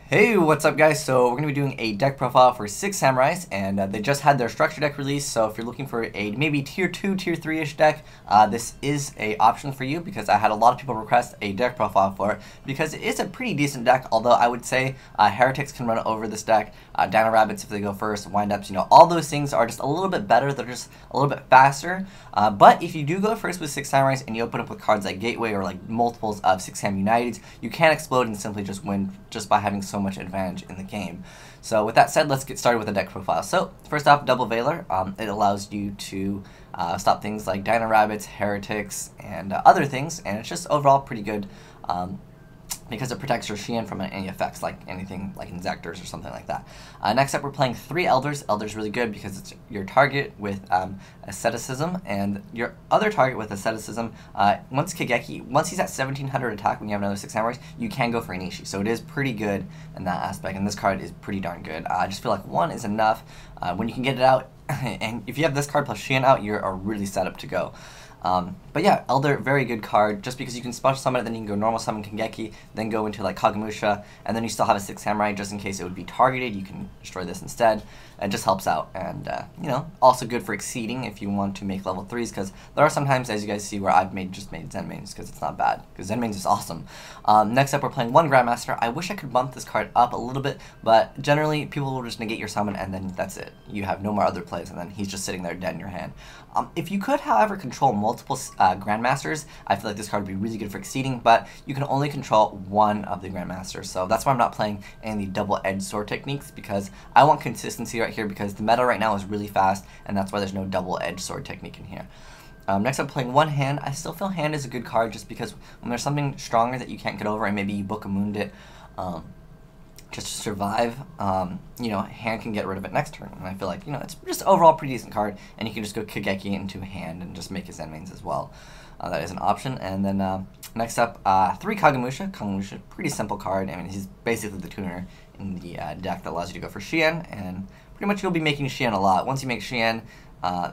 Hey, what's up guys? So we're going to be doing a deck profile for 6 Samurais, and they just had their structure deck released, so if you're looking for a maybe tier 2, tier 3-ish deck, this is a option for you because I had a lot of people request a deck profile for it because it is a pretty decent deck, although I would say Heretics can run over this deck, Dino Rabbits if they go first, Windups, all those things are just a little bit better, they're just a little bit faster, but if you do go first with 6 Samurais and you open up with cards like Gateway or like multiples of 6 Sam Uniteds, you can explode and simply just win just by having so much advantage in the game. So with that said, let's get started with the deck profile. So first off, double Baylor. It allows you to stop things like Dino Rabbits, Heretics, and other things, and it's just overall pretty good because it protects your Xian from any effects like anything like Inzectors or something like that. Next up, we're playing 3 Elders. Elders really good because it's your target with Asceticism, and your other target with Asceticism, once Kageki, once he's at 1700 attack when you have another 6 Samurais, you can go for Inishi. So it is pretty good in that aspect, and this card is pretty darn good. I just feel like 1 is enough when you can get it out, and if you have this card plus Xian out, you're really set up to go. But yeah, Elder, very good card, just because you can special summon it, then you can go normal summon Kageki, then go into like Kagemusha, and then you still have a 6 Samurai just in case it would be targeted. You can destroy this instead. It just helps out, and also good for exceeding if you want to make level 3s, because there are some times, as you guys see, where I've just made Zen mains, because it's not bad, because Zen mains is awesome. Next up, we're playing 1 Grandmaster. I wish I could bump this card up a little bit, but generally, people will just negate your summon, and then that's it. You have no more other plays, and then he's just sitting there dead in your hand. If you could, however, control multiple Grandmasters, I feel like this card would be really good for exceeding, but you can only control 1 of the Grandmasters, so that's why I'm not playing any double-edged sword techniques, because I want consistency right here, because the meta right now is really fast, and that's why there's no double-edged sword technique in here. Next I'm playing 1 Hand. I still feel Hand is a good card, just because when there's something stronger that you can't get over, and maybe you Book a Mooned it, just to survive, Hand can get rid of it next turn, and I feel like, it's just overall a pretty decent card, and you can just go Kageki into Hand and just make his Zen mains as well. That is an option. And then next up, 3 Kagemusha. Kagemusha, pretty simple card. I mean, he's basically the tuner in the deck that allows you to go for Xian, and pretty much you'll be making Xian a lot. Once you make Xian,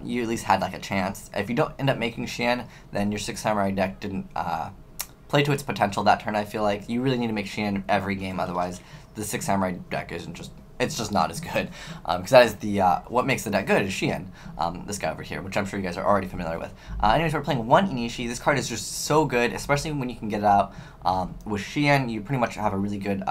you at least had like a chance. If you don't end up making Xian, then your 6 Samurai deck didn't play to its potential that turn. I feel like you really need to make Xian every game, otherwise the 6 Samurai deck isn't just, it's just not as good, because that is the what makes the deck good is Xian, this guy over here, which I'm sure you guys are already familiar with. Anyways, we're playing 1 Inishi. This card is just so good, especially when you can get it out with Xian. You pretty much have a really good,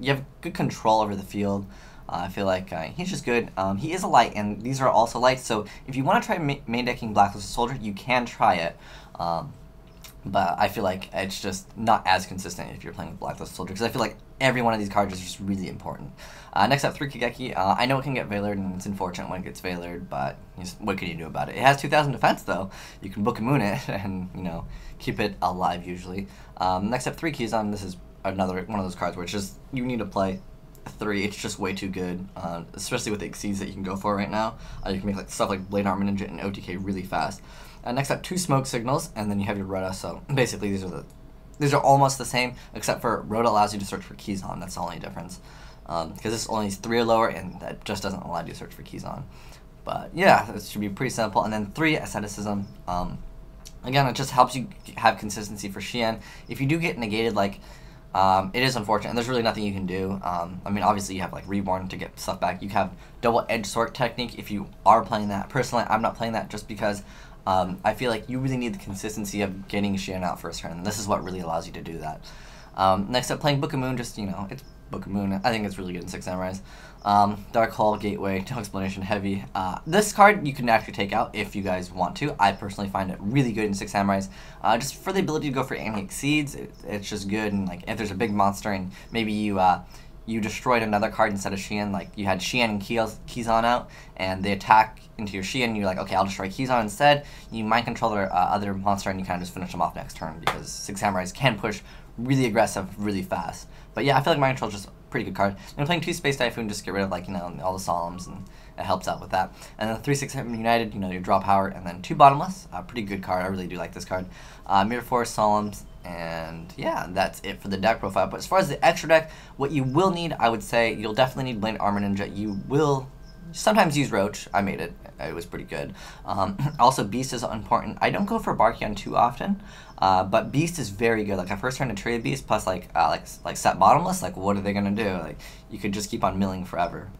you have good control over the field. I feel like he's just good. He is a light, and these are also lights, so if you want to try main decking Blacklisted Soldier, you can try it. But I feel like it's just not as consistent if you're playing with Blacklisted Soldier, because I feel like every one of these cards is just really important. Next up, 3 Kageki. I know it can get Veilored, and it's unfortunate when it gets Veilored, but what can you do about it? It has 2,000 defense, though. You can Book a Moon it and, keep it alive, usually. Next up, 3 Kizan. This is another one of those cards where it's just, you need to play 3. It's just way too good, especially with the exceeds that you can go for right now. You can make stuff like Blade Armor Ninja and OTK really fast. Next up, 2 Smoke Signals, and then you have your Rhoda. So basically, these are almost the same, except for Rhoda allows you to search for Kizan. That's the only difference, because this only is 3 or lower, and that just doesn't allow you to search for Kizan. But yeah, it should be pretty simple. And then 3 Asceticism. Again, it just helps you have consistency for Xian. If you do get negated, like, it is unfortunate, and there's really nothing you can do. I mean, obviously you have like Reborn to get stuff back. You have double-edged sword technique if you are playing that. Personally, I'm not playing that just because I feel like you really need the consistency of getting Xian out first turn, and this is what really allows you to do that. Next up, playing Book of Moon, just, it's Book of Moon. I think it's really good in 6 Samurais. Dark Hole, Gateway, no explanation, heavy. This card you can actually take out if you guys want to. I personally find it really good in 6 Samurais. Just for the ability to go for anti-exceeds, it's just good, and like if there's a big monster and maybe you destroyed another card instead of Xian, like you had Xian and Kizan out, and they attack into your Xian, and you're like, okay, I'll destroy Kizan instead. You mind control their other monster, and you kind of just finish them off next turn, because 6 Samurais can push really aggressive, really fast. But yeah, I feel like mind control is just a pretty good card. And playing 2 Space Typhoon, just get rid of like, all the Solemns, and it helps out with that. And then 3 6 7 United, your draw power, and then 2 Bottomless, pretty good card. I really do like this card. Mirror Force, Solemns, and yeah, that's it for the deck profile. But as far as the extra deck, what you will need, I would say, you'll definitely need Blade Armor Ninja. You will sometimes use Roach. I made it. It was pretty good. Also, Beast is important. I don't go for Barkion too often, but Beast is very good. Like, I first turned to trade Beast, plus like set bottomless. Like, what are they gonna do? Like, you could just keep on milling forever.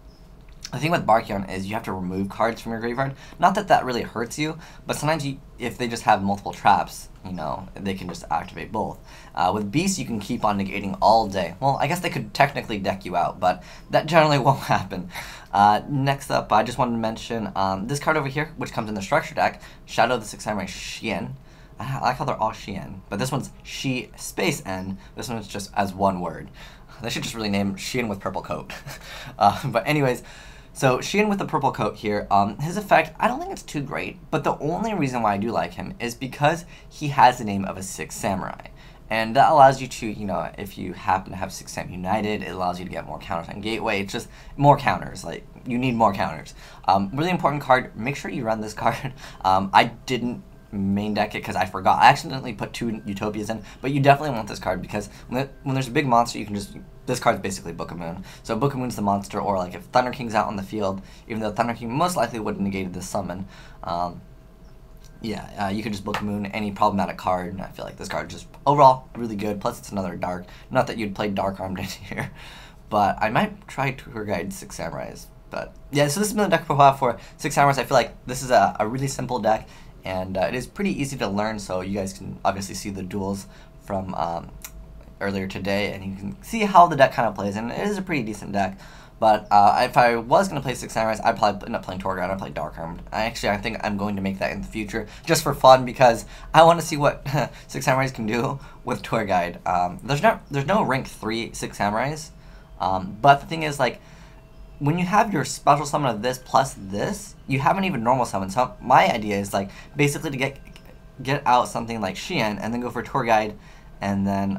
The thing with Barkion is you have to remove cards from your graveyard. Not that that really hurts you, but sometimes if they just have multiple traps, you know, they can just activate both. With Beast, you can keep on negating all day. Well, I guess they could technically deck you out, but that generally won't happen. Next up, I just wanted to mention this card over here, which comes in the structure deck, Shadow of the Six Samurai Shien. I like how they're all Shien, but this one's Shi space N. This one's just as one word. They should just really name Shien with purple coat. But anyways, so Shien with the purple coat here, his effect, I don't think it's too great, but the only reason why I do like him is because he has the name of a Six Samurai. And that allows you to, you know, if you happen to have Six Sam United, it allows you to get more counters on Gateway. It's just more counters. Like, you need more counters. Really important card. Make sure you run this card. I didn't main deck it because I forgot. I accidentally put 2 Utopias in, but you definitely want this card because when there's a big monster, you can just... This card's basically Book of Moon. So Book of Moon's the monster, or like if Thunder King's out on the field, even though Thunder King most likely would have negated this summon, you could just Book of Moon any problematic card, and I feel like this card is just overall really good. Plus it's another dark. Not that you'd play Dark Armed in here, but I might try Tour Guide Six Samurais. But yeah, so this has been the deck profile for Six Samurais. I feel like this is a really simple deck, and it is pretty easy to learn, so you guys can obviously see the duels from earlier today, and you can see how the deck kind of plays, and it is a pretty decent deck. But if I was going to play Six Samurais, I'd probably end up playing Tour Guide. I'd play Dark Armed. I think I'm going to make that in the future, just for fun, because I want to see what Six Samurais can do with Tour Guide. There's no rank 3 Six Samurais, but the thing is, like, when you have your special summon of this plus this, you have an even normal summon. So my idea is, like, basically to get out something like Shien, and then go for Tour Guide, and then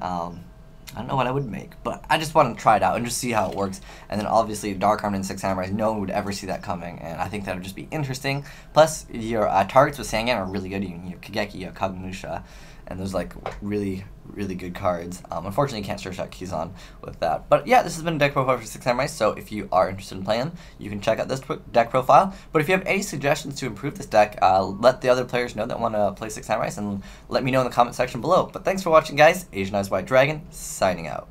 I don't know what I would make, but I just want to try it out and just see how it works. And then obviously Dark Armed and Six Samurais, no one would ever see that coming, and I think that would just be interesting. Plus, your targets with Sangan are really good. You have Kageki, you have Kagemusha, and those like really good cards. Unfortunately, you can't search out Kizan with that. But yeah, this has been a deck profile for Six Samurai, so if you are interested in playing them, you can check out this deck profile. But if you have any suggestions to improve this deck, let the other players know that want to play Six Samurai, and let me know in the comment section below. But thanks for watching, guys. Asian Eyes White Dragon, signing out.